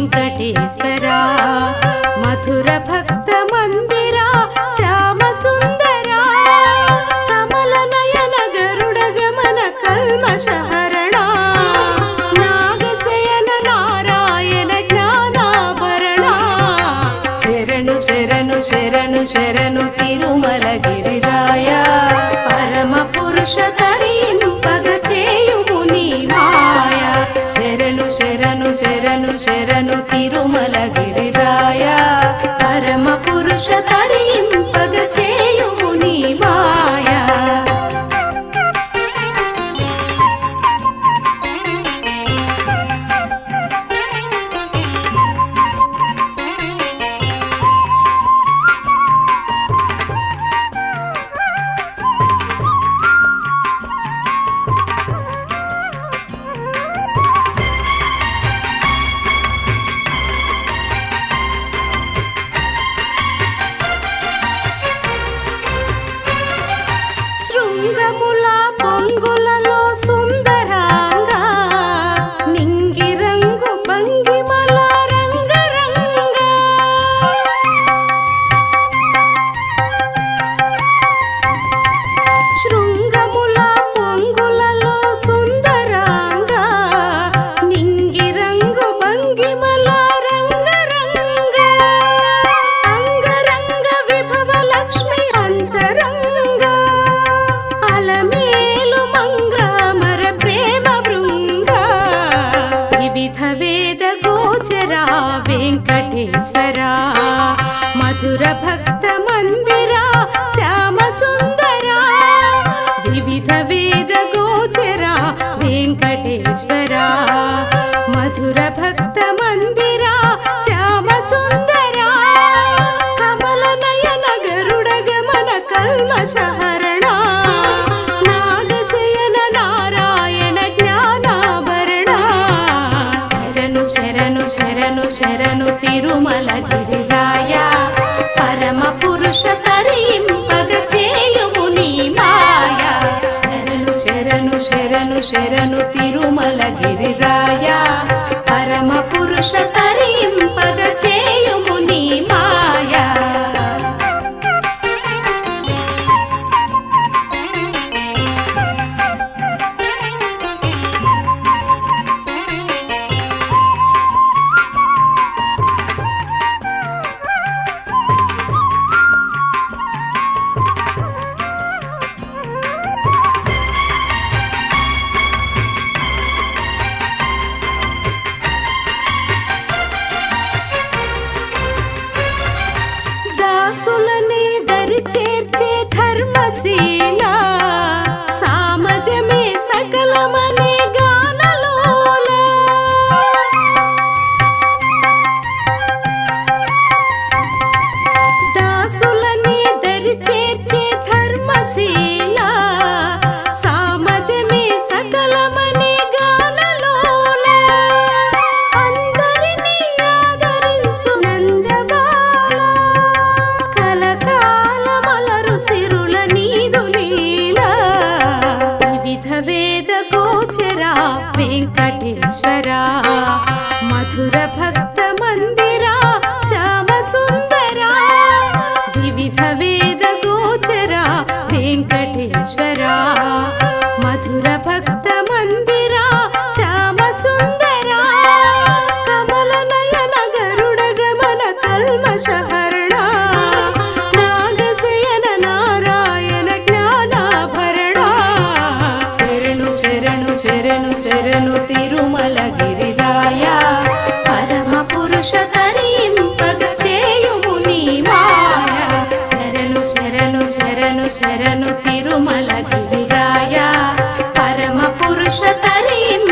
వెంకటేశ్వర మధుర భక్త మందిర శ్యామ సుందర కమల నయన గరుడ గమన కల్మషహరణ నాగశయన నారాయణ జ్ఞానాభరణ శరణు శరణు శరణు శరణు తిరుమల గిరిరాయ పరమ పురుష తరింపగ చేయుము నీ మాయ శరణు శరణు శరణు శరణు తిరుమల గిరిరాయ పరమ పురుష తరింపగ చేయుము నీ మాయ శృంగముల పొంగులలో సుందరాంగా నింగి రంగు భంగిమల రంగరంగా శృంగముల పొంగులలో సుందరాంగా నింగి రంగు భంగిమల రంగరంగా అంగరంగ విభవ లక్ష్మి అంతరంగా అలమేలు మంగమర ప్రేమ బృంగ వివిధ వేద గోచర వెంకటేశ్వర మధుర భక్త మందిర శ్యామ సుందర వివిధ వేద గోచర వెంకటేశ్వర మధుర భక్త మందిర శ్యామ సుందర కమల నయన గరుడ గమన కల్మషహరణ నాగశయన నారాయణ జ్ఞానాభరణ శరణు శరణు శరణు శరణు తిరుమల గిరిరాయ పరమ పురుష తరింపగ చేయుము నీ మాయ శరణు శరణు శరణు శరణు తిరుమల గిరిరాయ పరమ పురుష తరింపగ చేయుము నీ మాయ దాసులనే దరి చేర్చే ధర్మశీల సామజమే సకలమనే గానలోల దాసులనే దరి చేర్చే ధర్మశీల సామజమే సకలమనే గానలోల అందరినీ ఆదరించు నందబాల కలకాలమలరు సిరుల నీదు లీల వివిధ వేద గోచర వెంకటేశ్వర మధుర భక్త మందిర శ్యామ సుందర వివిధ వేద గోచర వెంకటేశ్వర మధుర భక్త మందిర శ్యామ సుందర కమల నయన గరుడ గమన కల్మషహరణ నాగశయన నారాయణ జ్ఞానాభరణ శరణు శరణు శరణు శరణు తిరుమల గిరిరాయ పరమ పురుష తరింపగ చేయుము నీ మాయ శరణు శరణు శరణు శరణు తిరుమల గిరిరాయ పరమ పురుష తరింపగ